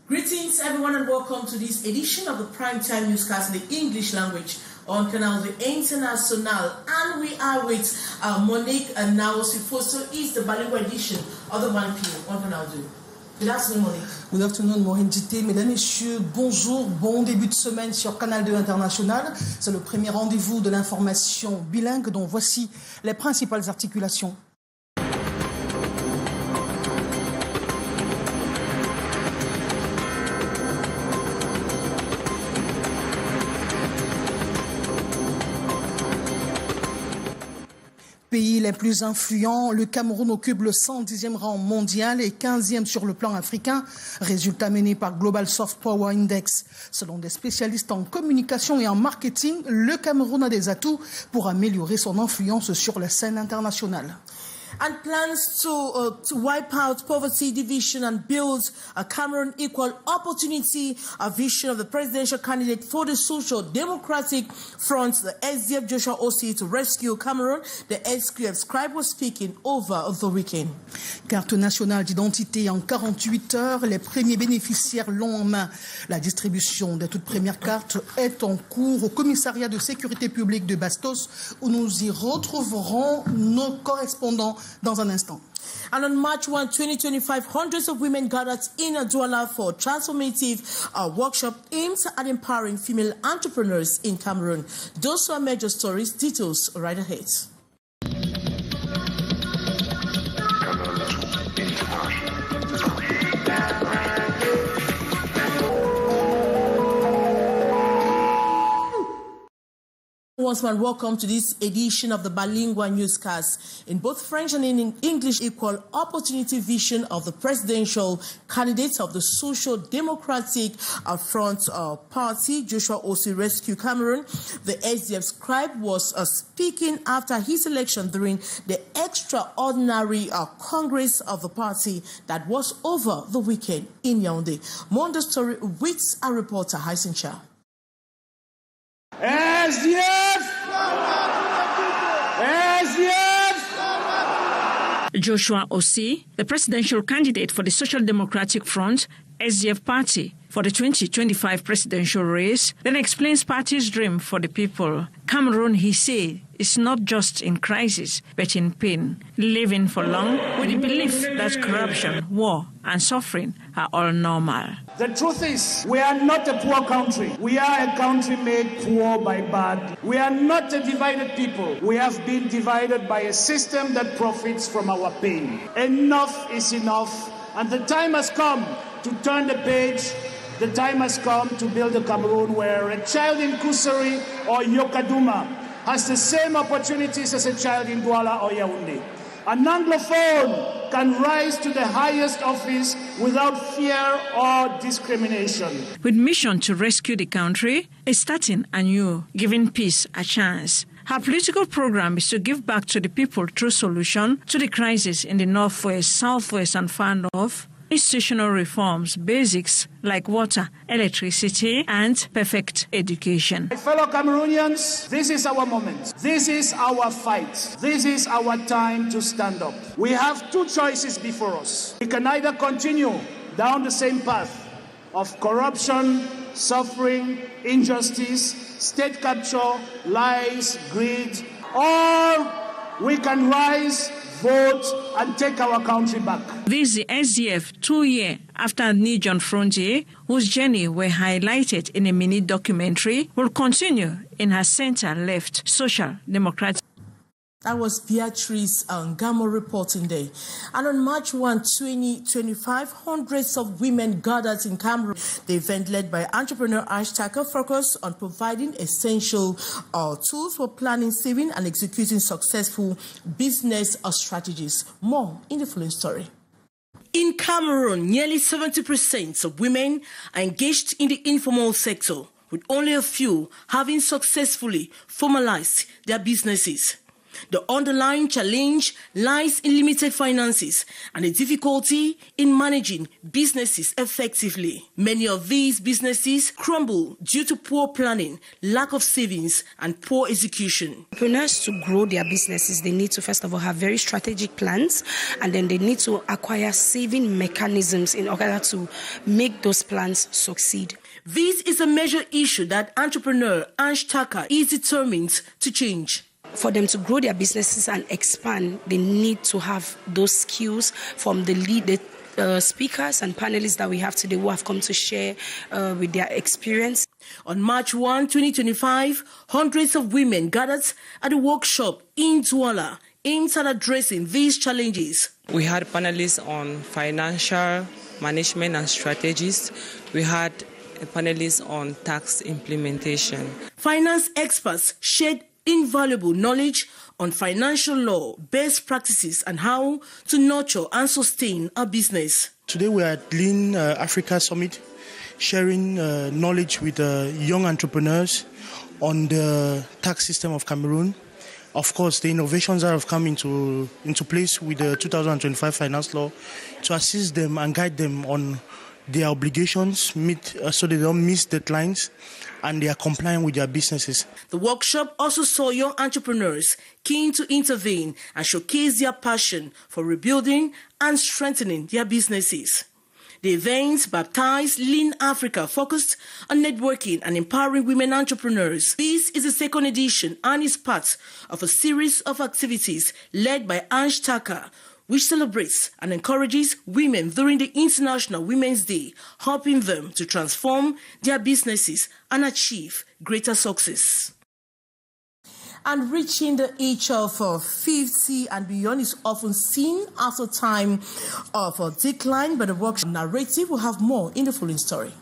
Greetings everyone and welcome to this edition of the Primetime Newscast in the English language on Canal International, and we are with Monique Naosifoso is the bilingual edition of the 1 p.m. on Canal. Good afternoon, Monique. Good afternoon, Maureen Dité. Mesdames, Messieurs, bonjour, bon début de semaine sur Canal 2 International. C'est le premier rendez-vous de l'information bilingue dont voici les principales articulations. Pays les plus influents, le Cameroun occupe le 110e rang mondial et 15e sur le plan africain, résultat mené par Global Soft Power Index. Selon des spécialistes en communication et en marketing, le Cameroun a des atouts pour améliorer son influence sur la scène internationale. And plans to wipe out poverty, division and build a Cameroon equal opportunity, a vision of the presidential candidate for the Social Democratic Front, the SDF Joshua aussi to rescue Cameroon. The SQF scribe was speaking over the weekend. Carte nationale d'identité en 48 heures, les premiers bénéficiaires l'ont en main. La distribution des toutes premières cartes est en cours au commissariat de sécurité publique de Bastos, où nous y retrouverons nos correspondants dans un instant. And on March 1, 2025, hundreds of women gathered in Douala for transformative workshop aimed at empowering female entrepreneurs in Cameroon. Those are major stories. Details right ahead. Once more, welcome to this edition of the bilingual newscast in both French and in English. Equal opportunity vision of the presidential candidate of the Social Democratic Front Party, Joshua aussi rescue Cameroon. The SDF scribe was speaking after his election during the extraordinary Congress of the party that was over the weekend in Yaounde. More on the story with our reporter, Hyson Cha. SDF! SDF! Joshua aussi, the presidential candidate for the Social Democratic Front, SDF party, for the 2025 presidential race, then explains party's dream for the people. Cameroon, he said, is not just in crisis, but in pain, living for long with the belief that corruption, war, and suffering are all normal. The truth is, we are not a poor country. We are a country made poor by bad. We are not a divided people. We have been divided by a system that profits from our pain. Enough is enough, and the time has come to turn the page. The time has come to build a Cameroon where a child in Kusuri or Yokaduma has the same opportunities as a child in Douala or Yaounde. An Anglophone can rise to the highest office without fear or discrimination. With mission to rescue the country, is starting anew, giving peace a chance. Her political program is to give back to the people through solution to the crisis in the northwest, southwest, and far north. Institutional reforms, basics like water, electricity, and perfect education. Fellow Cameroonians, this is our moment. This is our fight. This is our time to stand up. We have two choices before us. We can either continue down the same path of corruption, suffering, injustice, state capture, lies, greed, or we can rise, vote, and take our country back. This is the SDF 2 years after Nijon Frontier, whose journey were highlighted in a mini documentary, will continue in her center-left Social Democratic. That was Beatrice Ngamo reporting day. And on March 1, 2025, hundreds of women gathered in Cameroon. The event led by entrepreneur Ash Tucker focused on providing essential tools for planning, saving, and executing successful business strategies. More in the following story. In Cameroon, nearly 70% of women are engaged in the informal sector, with only a few having successfully formalized their businesses. The underlying challenge lies in limited finances and the difficulty in managing businesses effectively. Many of these businesses crumble due to poor planning, lack of savings, and poor execution. Entrepreneurs, to grow their businesses, they need to first of all have very strategic plans, and then they need to acquire saving mechanisms in order to make those plans succeed. This is a major issue that entrepreneur Ansh Taka is determined to change. For them to grow their businesses and expand, they need to have those skills from the speakers and panelists that we have today who have come to share with their experience. On March 1, 2025, hundreds of women gathered at a workshop in Douala aimed at addressing these challenges. We had panelists on financial management and strategies. We had panelists on tax implementation. Finance experts shared invaluable knowledge on financial law, best practices, and how to nurture and sustain a business. Today we are at Lean Africa Summit, sharing knowledge with young entrepreneurs on the tax system of Cameroon. Of course, the innovations that have come into place with the 2025 finance law to assist them and guide them on their obligations, so they don't miss deadlines, and they are complying with their businesses. The workshop also saw young entrepreneurs keen to intervene and showcase their passion for rebuilding and strengthening their businesses. The event, baptized Lean Africa, focused on networking and empowering women entrepreneurs. This is the second edition and is part of a series of activities led by Ansh Taka, which celebrates and encourages women during the International Women's Day, helping them to transform their businesses and achieve greater success. And reaching the age of 50 and beyond is often seen as a time of decline, but the workshop narrative will have more in the following story.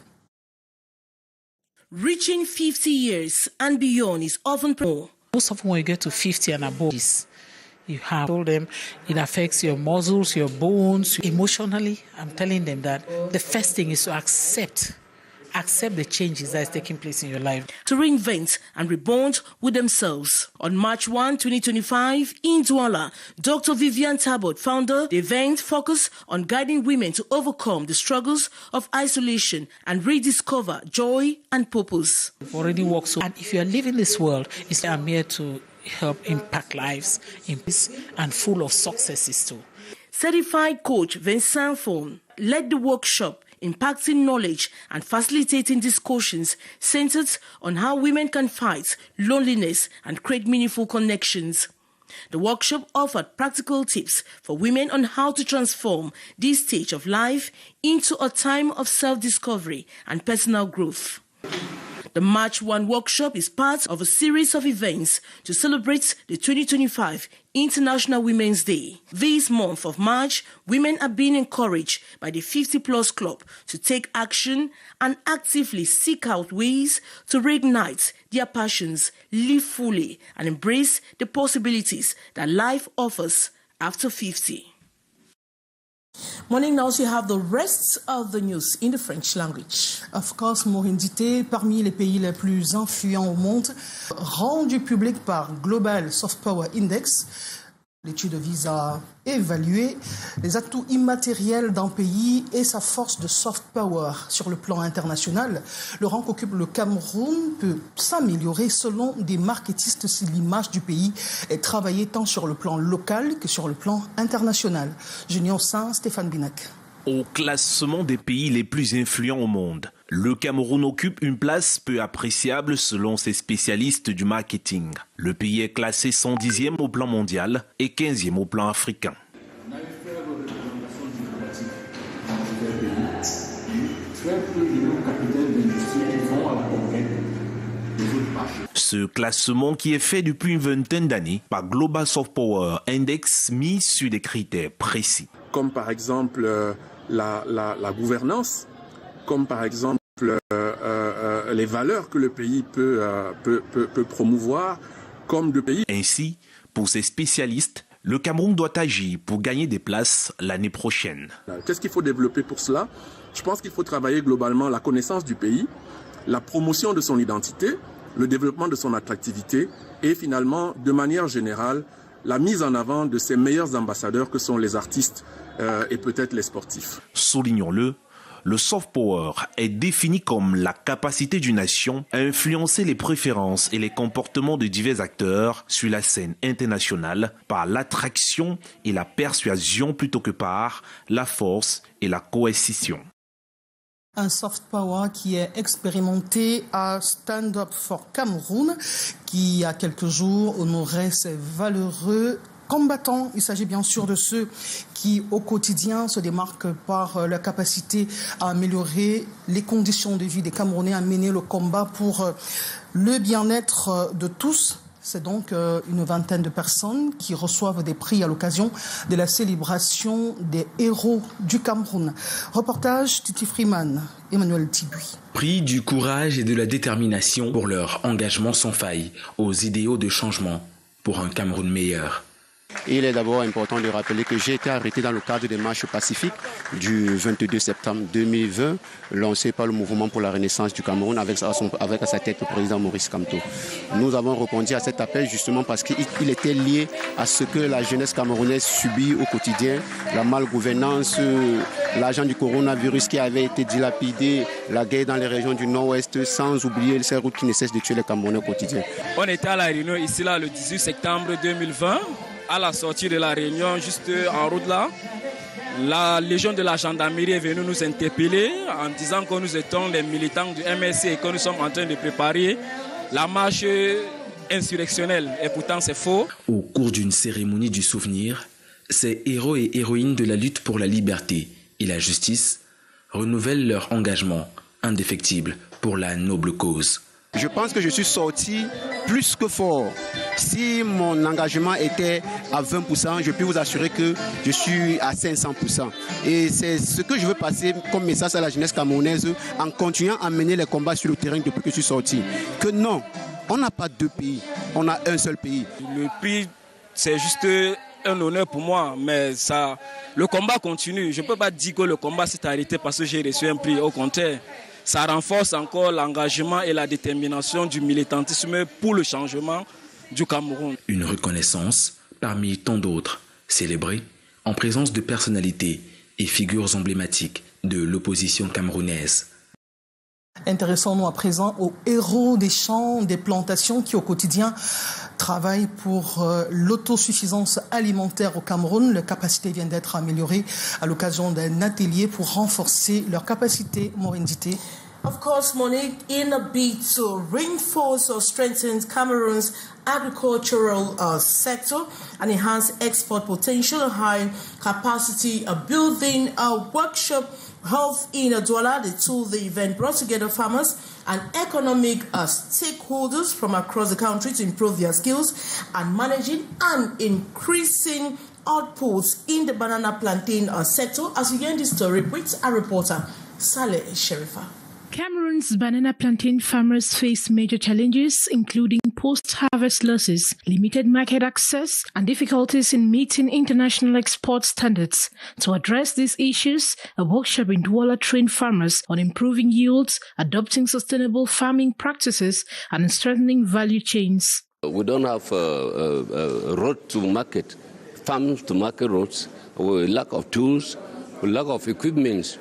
Reaching 50 years and beyond is often more. Most often when you get to 50 and above, you have told them it affects your muscles, your bones. Emotionally, I'm telling them that the first thing is to accept the changes that is taking place in your life. To reinvent and rebond with themselves. On March 1, 2025, in Douala, Dr. Vivian Tabot, founder, the event focused on guiding women to overcome the struggles of isolation and rediscover joy and purpose. We've already worked so, and if you are living this world, I'm here to help impact lives in peace and full of successes too. Certified coach Vincent Fon led the workshop, impacting knowledge and facilitating discussions centered on how women can fight loneliness and create meaningful connections. The workshop offered practical tips for women on how to transform this stage of life into a time of self-discovery and personal growth. The March 1 workshop is part of a series of events to celebrate the 2025 International Women's Day. This month of March, women are being encouraged by the 50+ Club to take action and actively seek out ways to reignite their passions, live fully, and embrace the possibilities that life offers after 50. Morning, now you have the rest of the news in the French language. Of course, Morindité, parmi les pays les plus influents au monde, rendu public par Global Soft Power Index, l'étude vise à évaluer les atouts immatériels d'un pays et sa force de soft power sur le plan international. Le rang qu'occupe le Cameroun peut s'améliorer selon des marketistes si l'image du pays est travaillée tant sur le plan local que sur le plan international. Junior Saint, Stéphane Binac. Au classement des pays les plus influents au monde, le Cameroun occupe une place peu appréciable selon ses spécialistes du marketing. Le pays est classé 110e au plan mondial et 15e au plan africain. Ce classement qui est fait depuis une vingtaine d'années par Global Soft Power Index mis sur des critères précis. Comme par exemple la gouvernance, comme par exemple les valeurs que le pays peut promouvoir, comme le pays. Ainsi, pour ces spécialistes, le Cameroun doit agir pour gagner des places l'année prochaine. Qu'est-ce qu'il faut développer pour cela? Je pense qu'il faut travailler globalement la connaissance du pays, la promotion de son identité, le développement de son attractivité et finalement, de manière générale, la mise en avant de ces meilleurs ambassadeurs que sont les artistes et peut-être les sportifs. Soulignons-le, le soft power est défini comme la capacité d'une nation à influencer les préférences et les comportements de divers acteurs sur la scène internationale par l'attraction et la persuasion plutôt que par la force et la coercition. Un soft power qui est expérimenté à Stand Up for Cameroun, qui il y a quelques jours honorait ses valeureux combattants. Il s'agit bien sûr de ceux qui au quotidien se démarquent par leur capacité à améliorer les conditions de vie des Camerounais, à mener le combat pour le bien-être de tous. C'est donc une vingtaine de personnes qui reçoivent des prix à l'occasion de la célébration des héros du Cameroun. Reportage Titi Freeman, Emmanuel Tibuy. Prix du courage et de la détermination pour leur engagement sans faille aux idéaux de changement pour un Cameroun meilleur. Il est d'abord important de rappeler que j'ai été arrêté dans le cadre des marches pacifiques du 22 septembre 2020, lancé par le mouvement pour la renaissance du Cameroun avec à sa tête le président Maurice Kamto. Nous avons répondu à cet appel justement parce qu'il était lié à ce que la jeunesse camerounaise subit au quotidien, la malgouvernance, l'argent du coronavirus qui avait été dilapidé, la guerre dans les régions du nord-ouest, sans oublier ces routes qui ne cessent de tuer les Camerounais au quotidien. On était à la réunion ici là, le 18 septembre 2020. À la sortie de la réunion, juste en route là, la Légion de la gendarmerie est venue nous interpeller en disant que nous étions les militants du MSC et que nous sommes en train de préparer la marche insurrectionnelle. Et pourtant, c'est faux. Au cours d'une cérémonie du souvenir, ces héros et héroïnes de la lutte pour la liberté et la justice renouvellent leur engagement indéfectible pour la noble cause. Je pense que je suis sorti plus que fort. Si mon engagement était à 20%, je peux vous assurer que je suis à 500%. Et c'est ce que je veux passer comme message à la jeunesse camerounaise en continuant à mener les combats sur le terrain depuis que je suis sorti. Que non, on n'a pas deux pays, on a un seul pays. Le prix, c'est juste un honneur pour moi, mais ça, le combat continue. Je ne peux pas dire que le combat s'est arrêté parce que j'ai reçu un prix, au contraire. Ça renforce encore l'engagement et la détermination du militantisme pour le changement du Cameroun. Une reconnaissance parmi tant d'autres, célébrée en présence de personnalités et figures emblématiques de l'opposition camerounaise. Intéressons-nous à présent aux héros des champs, des plantations qui au quotidien travaillent pour l'autosuffisance alimentaire au Cameroun. Leur capacité vient d'être améliorée à l'occasion d'un atelier pour renforcer leur capacité. Morindité. Of course, Monique, in a bid to reinforce or strengthen Cameroon's agricultural sector and enhance export potential, high capacity building workshop held in Douala, the event brought together farmers and economic stakeholders from across the country to improve their skills and managing and increasing outputs in the banana plantain sector. As we end this story with our reporter, Saleh Sherifa. Cameroon's banana plantain farmers face major challenges, including post-harvest losses, limited market access, and difficulties in meeting international export standards. To address these issues, a workshop in Douala trained farmers on improving yields, adopting sustainable farming practices, and strengthening value chains. We don't have a road to market, farms to market roads, with lack of tools, with lack of equipment.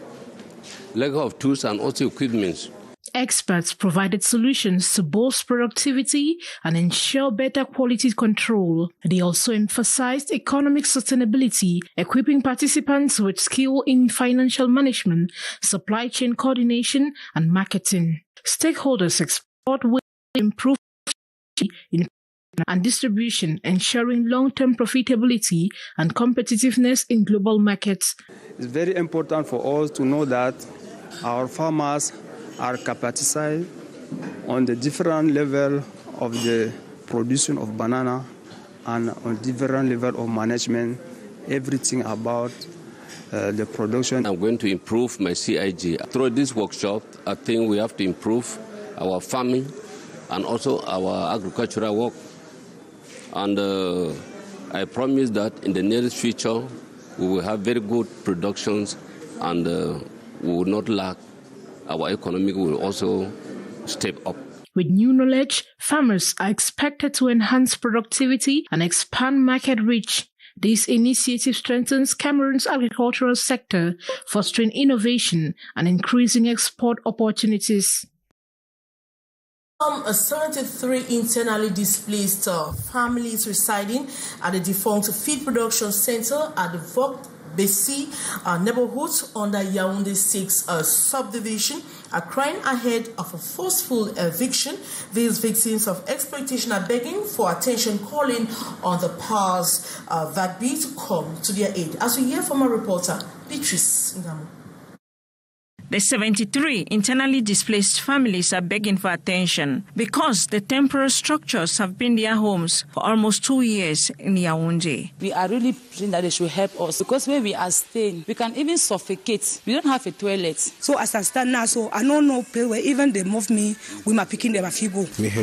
Lack of tools and also equipment. Experts provided solutions to boost productivity and ensure better quality control. They also emphasized economic sustainability, equipping participants with skill in financial management, supply chain coordination, and marketing. Stakeholders explored ways to improve and distribution, ensuring long-term profitability and competitiveness in global markets. It's very important for us to know that our farmers are capacitated on the different level of the production of banana and on different level of management, everything about the production. I'm going to improve my CIG. Through this workshop, I think we have to improve our farming and also our agricultural work. And I promise that in the nearest future, we will have very good productions and we will not lack. Our economy will also step up. With new knowledge, farmers are expected to enhance productivity and expand market reach. This initiative strengthens Cameroon's agricultural sector, fostering innovation and increasing export opportunities. 73 internally displaced families residing at the defunct feed production center at the Bessie neighborhood under Yaounde 6 subdivision are crying ahead of a forceful eviction. These victims of exploitation are begging for attention, calling on the powers that be to come to their aid. As we hear from our reporter, Beatrice Ngamo. The 73 internally displaced families are begging for attention because the temporary structures have been their homes for almost 2 years in Yaounde. We are really praying that they should help us because where we are staying, we can even suffocate. We don't have a toilet. So as I stand now, so I don't know where even they move me with my picking them a few go. Live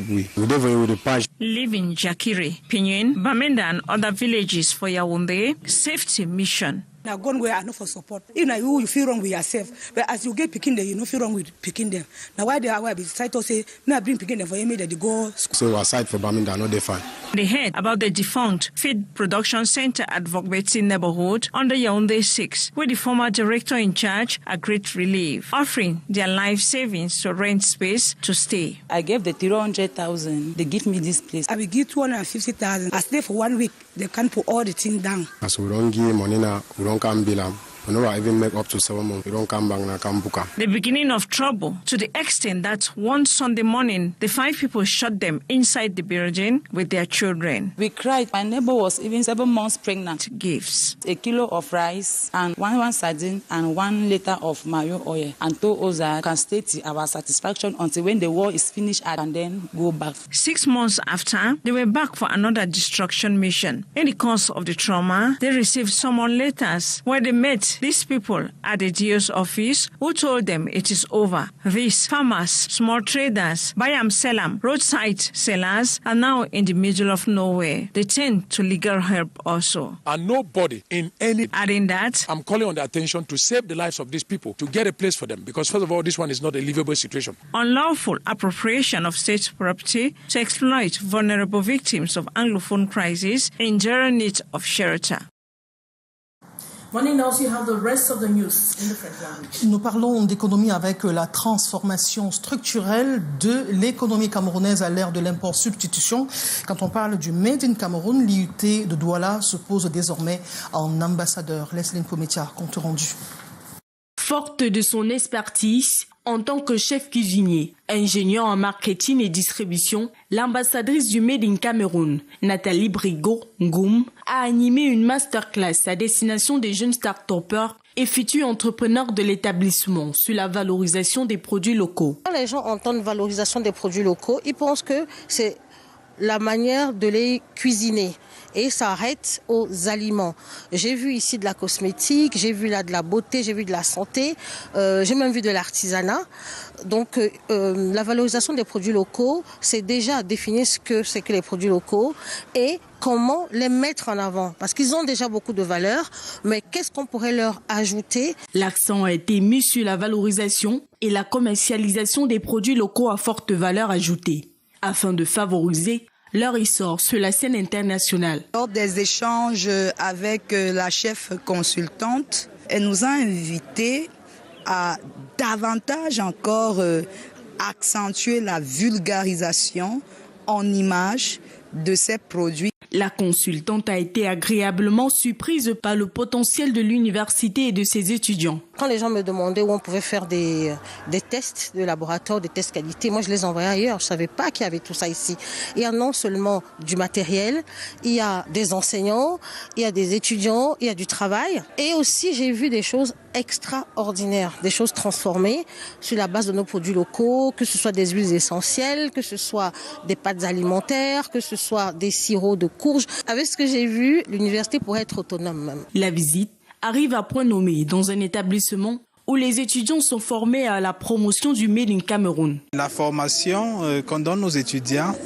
in Jakiri, Pinyin, Bamenda and other villages for Yaounde Safety Mission. Now gone where I know for support. Even you feel wrong with yourself, but as you get picking them, you don't feel wrong with picking them. Now why they are where beside to say, me I bring picking them for you, that they go. So aside from Bamenda, no they fine. They heard about the defunct feed production center at Vogbeti neighborhood under Yaounde 6, where the former director in charge agreed relief, offering their life savings to rent space to stay. I gave the 300,000. They give me this place. I will give 250,000. I stay for 1 week. They can't put all the things down. As we don't give money now, we don't come bill. We never even make up to 7 months. We don't come back now, come book. The beginning of trouble to the extent that one Sunday morning, the 5 people shot them inside the building with their children. We cried. My neighbor was even 7 months pregnant. Gifts. A kilo of rice and one sardine and 1 liter of mayo oil, and told us that can stay to our satisfaction until when the war is finished and then go back. 6 months after, they were back for another destruction mission. In the course of the trauma, they received summon letters where they met these people at the DO's office who told them it is over. These farmers, small traders, bayam selam, roadside sellers are now in the middle of nowhere. They turn to legal help also. And nobody in any... Adding that, I'm calling on the attention to save the lives of these people, to get a place for them, because first of all, this one is not a livable situation. Unlawful appropriation of state property to exploit vulnerable victims of Anglophone crisis in dire need of shelter. Morning, now you have the rest of the news in the French language. Nous parlons d'économie avec la transformation structurelle de l'économie camerounaise à l'ère de l'import-substitution. Quand on parle du Made in Cameroun, l'IUT de Douala se pose désormais en ambassadeur. Leslie Pometia, compte rendu. Forte de son expertise, en tant que chef cuisinier, ingénieur en marketing et distribution, l'ambassadrice du Made in Cameroun, Nathalie Brigaud-Ngoum, a animé une masterclass à destination des jeunes start-upers et futurs entrepreneurs de l'établissement sur la valorisation des produits locaux. Quand les gens entendent valorisation des produits locaux, ils pensent que c'est la manière de les cuisiner. Et ça arrête aux aliments. J'ai vu ici de la cosmétique, j'ai vu là de la beauté, j'ai vu de la santé, j'ai même vu de l'artisanat. Donc la valorisation des produits locaux, c'est déjà définir ce que c'est que les produits locaux et comment les mettre en avant. Parce qu'ils ont déjà beaucoup de valeur, mais qu'est-ce qu'on pourrait leur ajouter? L'accent a été mis sur la valorisation et la commercialisation des produits locaux à forte valeur ajoutée, afin de favoriser leur essor sur la scène internationale. Lors des échanges avec la chef consultante, elle nous a invités à davantage encore accentuer la vulgarisation en images de ces produits. La consultante a été agréablement surprise par le potentiel de l'université et de ses étudiants. Quand les gens me demandaient où on pouvait faire des tests de laboratoire, des tests qualité, moi je les envoyais ailleurs. Je ne savais pas qu'il y avait tout ça ici. Il y a non seulement du matériel, il y a des enseignants, il y a des étudiants, il y a du travail. Et aussi j'ai vu des choses extraordinaires, des choses transformées sur la base de nos produits locaux, que ce soit des huiles essentielles, que ce soit des pâtes alimentaires, que ce soit des sirops de courge. Avec ce que j'ai vu, l'université pourrait être autonome même. La visite arrive à point nommé dans un établissement où les étudiants sont formés à la promotion du Made in Cameroun. La formation qu'on donne aux étudiants,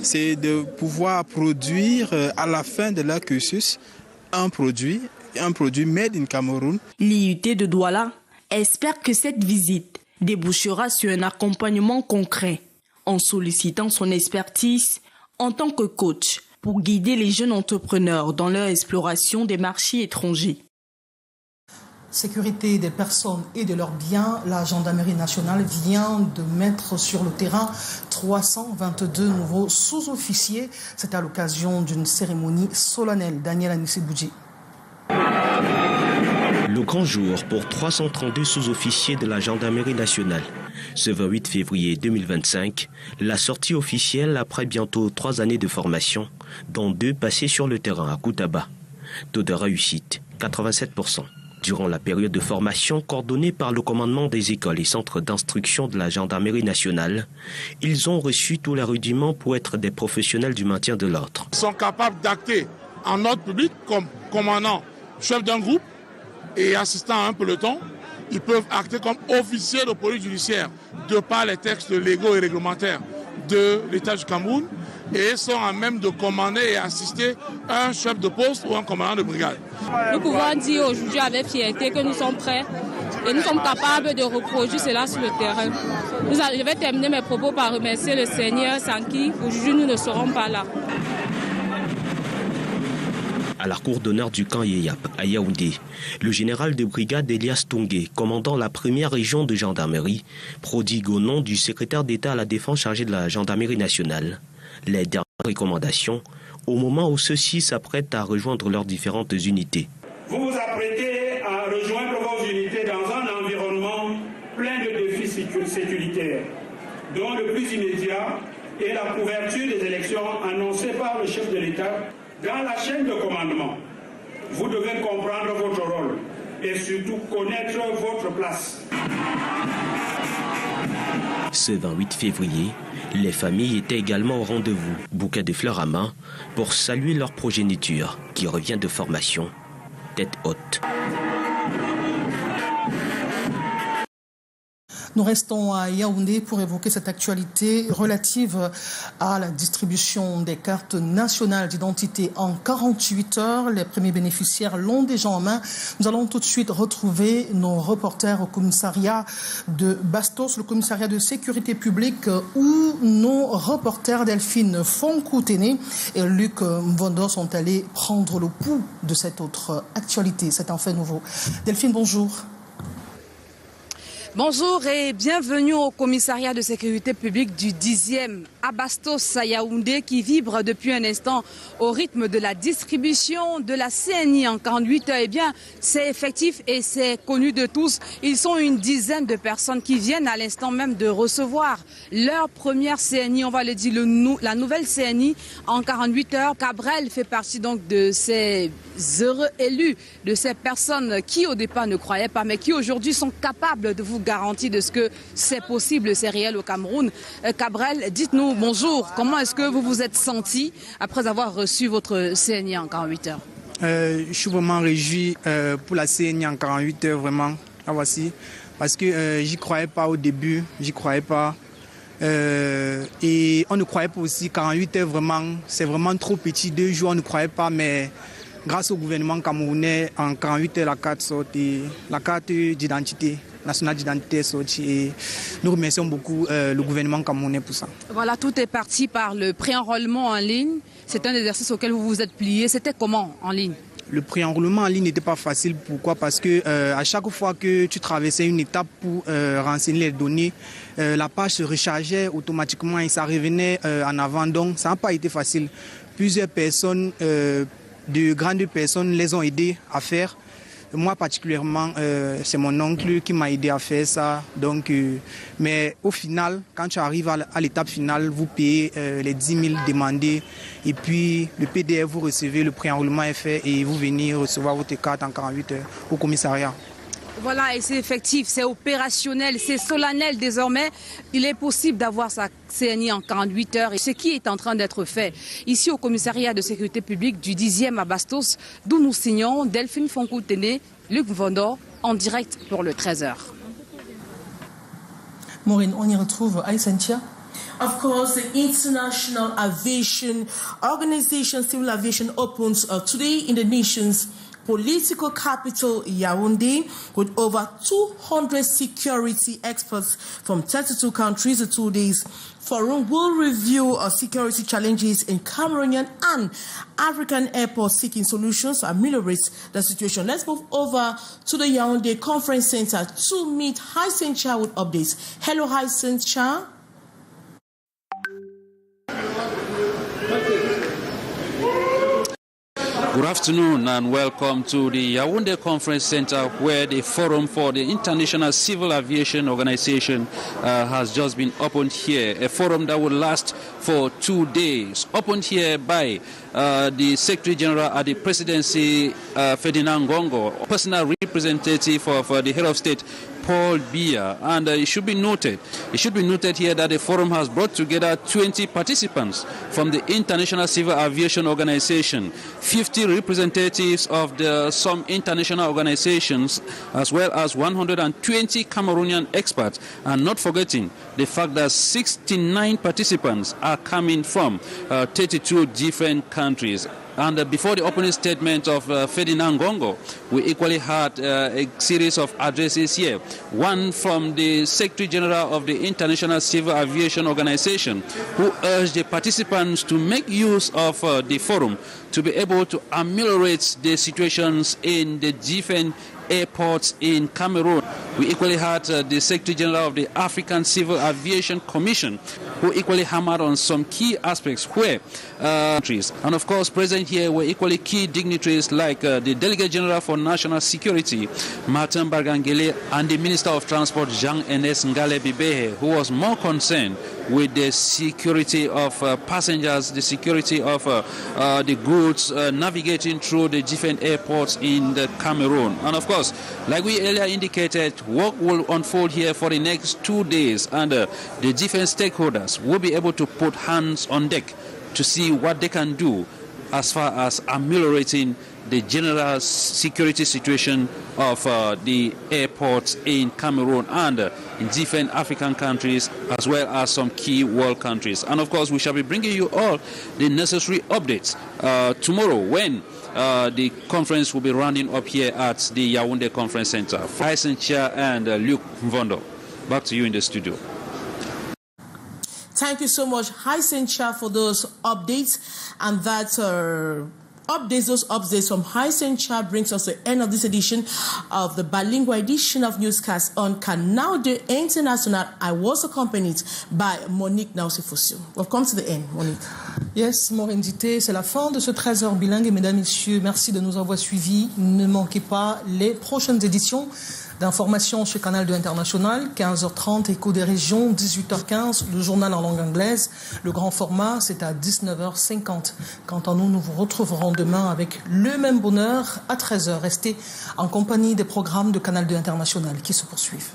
c'est de pouvoir produire à la fin de leur cursus un produit Made in Cameroun. L'IUT de Douala espère que cette visite débouchera sur un accompagnement concret en sollicitant son expertise en tant que coach pour guider les jeunes entrepreneurs dans leur exploration des marchés étrangers. Sécurité des personnes et de leurs biens, la gendarmerie nationale vient de mettre sur le terrain 322 nouveaux sous-officiers. C'est à l'occasion d'une cérémonie solennelle. Daniel Anissé-Boudji. Le grand jour pour 332 sous-officiers de la gendarmerie nationale. Ce 28 février 2025, la sortie officielle après bientôt 3 années de formation, dont 2 passées sur le terrain à Koutaba. Taux de réussite, 87%. Durant la période de formation coordonnée par le commandement des écoles et centres d'instruction de la gendarmerie nationale, ils ont reçu tous les rudiments pour être des professionnels du maintien de l'ordre. Ils sont capables d'acter en ordre public comme commandant, chef d'un groupe et assistant à un peloton. Ils peuvent acter comme officiers de police judiciaire de par les textes légaux et réglementaires de l'État du Cameroun et sont à même de commander et assister un chef de poste ou un commandant de brigade. Nous pouvons dire aujourd'hui avec fierté que nous sommes prêts et nous sommes capables de reproduire cela sur le terrain. Je vais terminer mes propos par remercier le Seigneur sans qui aujourd'hui nous ne serons pas là. À la cour d'honneur du camp Yeyap, à Yaounde, le général de brigade Elias Tongué, commandant la première région de gendarmerie, prodigue au nom du secrétaire d'État à la défense chargé de la gendarmerie nationale les dernières recommandations au moment où ceux-ci s'apprêtent à rejoindre leurs différentes unités. Vous vous apprêtez à rejoindre vos unités dans un environnement plein de défis sécuritaires, dont le plus immédiat est la couverture des élections annoncées par le chef de l'État. Dans la chaîne de commandement, vous devez comprendre votre rôle et surtout connaître votre place. Ce 28 février, les familles étaient également au rendez-vous, bouquet de fleurs à main, pour saluer leur progéniture qui revient de formation, tête haute. Nous restons à Yaoundé pour évoquer cette actualité relative à la distribution des cartes nationales d'identité en 48 heures. Les premiers bénéficiaires l'ont déjà en main. Nous allons tout de suite retrouver nos reporters au commissariat de Bastos, le commissariat de sécurité publique, où nos reporters Delphine Fonkouténé et Luc Mvondo sont allés prendre le pouls de cette autre actualité. C'est un fait nouveau. Delphine, bonjour. Bonjour et bienvenue au commissariat de sécurité publique du 10e à Bastos à Yaoundé qui vibre depuis un instant au rythme de la distribution de la CNI en 48 heures. Eh bien, c'est effectif et c'est connu de tous. Ils sont une dizaine de personnes qui viennent à l'instant même de recevoir leur première CNI, on va le dire, la nouvelle CNI en 48 heures. Cabrel fait partie donc de ces heureux élus, de ces personnes qui au départ ne croyaient pas, mais qui aujourd'hui sont capables de vous garantir de ce que c'est possible, c'est réel au Cameroun. Cabrel, dites-nous bonjour, comment est-ce que vous vous êtes senti après avoir reçu votre CNI en 48 heures? Je suis vraiment réjoui pour la CNI en 48 heures, vraiment, la voici, parce que j'y croyais pas au début, j'y croyais pas. Et on ne croyait pas aussi, 48 heures vraiment, c'est vraiment trop petit, 2 jours on ne croyait pas, mais grâce au gouvernement camerounais, en 48 heures la carte sortie, la carte d'identité nationale d'identité est sortie et nous remercions beaucoup le gouvernement camerounais pour ça. Voilà, tout est parti par le pré-enrôlement en ligne, c'est un exercice auquel vous vous êtes plié, c'était comment en ligne? Le pré-enrôlement en ligne n'était pas facile, pourquoi? Parce que à chaque fois que tu traversais une étape pour renseigner les données, la page se rechargeait automatiquement et ça revenait en avant, donc ça n'a pas été facile. Plusieurs personnes, de grandes personnes les ont aidés à faire. Moi particulièrement, c'est mon oncle qui m'a aidé à faire ça. Donc, mais au final, quand tu arrives à l'étape finale, vous payez les 10 000 demandés et puis le PDF, vous recevez, le pré-enrôlement est fait et vous venez recevoir votre carte en 48 heures au commissariat. Voilà, et c'est effectif, c'est opérationnel, c'est solennel désormais. Il est possible d'avoir sa CNI en 48 heures et ce qui est en train d'être fait ici au commissariat de sécurité publique du 10e à Bastos, d'où nous signons Delphine Fonkouténé, Luc Mvondo en direct pour le 13h. Maureen, on y retrouve Aïssentia. Of course, the International Aviation Organization, Civil Aviation, opens today in the nation's political capital Yaounde, with over 200 security experts from 32 countries. The 2 days forum will review security challenges in Cameroonian and African airports, seeking solutions to ameliorate the situation. Let's move over to the Yaounde Conference Center to meet Hyacinth Cha with updates. Hello, Hyacinth Cha. Good afternoon and welcome to the Yaounde Conference Center, where the Forum for the International Civil Aviation Organization has just been opened here. A forum that will last for 2 days. Opened here by the Secretary General at the Presidency, Ferdinand Ngongo, personal representative of the Head of State, Paul Biya. And it should be noted here that the forum has brought together 20 participants from the International Civil Aviation Organization, 50 representatives of some international organizations, as well as 120 Cameroonian experts, and not forgetting the fact that 69 participants are coming from 32 different countries. And before the opening statement of Ferdinand Ngongo, we equally had a series of addresses here. One from the Secretary General of the International Civil Aviation Organization, who urged the participants to make use of the forum to be able to ameliorate the situations in the different airports in Cameroon. We equally had the Secretary General of the African Civil Aviation Commission, who equally hammered on some key aspects where countries. And of course, present here were equally key dignitaries like the Delegate General for National Security, Martin Bargangele, and the Minister of Transport, Jean-Enes Ngale Bibehe, who was more concerned with the security of passengers, the security of the goods navigating through the different airports in the Cameroon. And of course, like we earlier indicated, work will unfold here for the next 2 days, and the different stakeholders will be able to put hands on deck to see what they can do as far as ameliorating the general security situation of the airports in Cameroon and in different African countries, as well as some key world countries. And of course, we shall be bringing you all the necessary updates tomorrow when the conference will be rounding up here at the Yaounde Conference Center. Hyacinth Cha and Luke Mvondo, back to you in the studio. Thank you so much, Hyacinth Cha, for those updates. And that those updates from Hyacinth Cha brings us to the end of this edition of the bilingual edition of Newscast on Canal International. I was accompanied by Monique Nausifosio. We've come to the end, Monique. Yes, Morendité, c'est la fin de ce 13h bilingue. Et mesdames, messieurs, merci de nous avoir suivis. Ne manquez pas les prochaines éditions d'informations sur Canal International, 15h30, Écho des régions, 18h15, le journal en langue anglaise. Le grand format, c'est à 19h50. Quant à nous, nous vous retrouverons demain avec le même bonheur à 13h. Restez en compagnie des programmes de Canal International qui se poursuivent.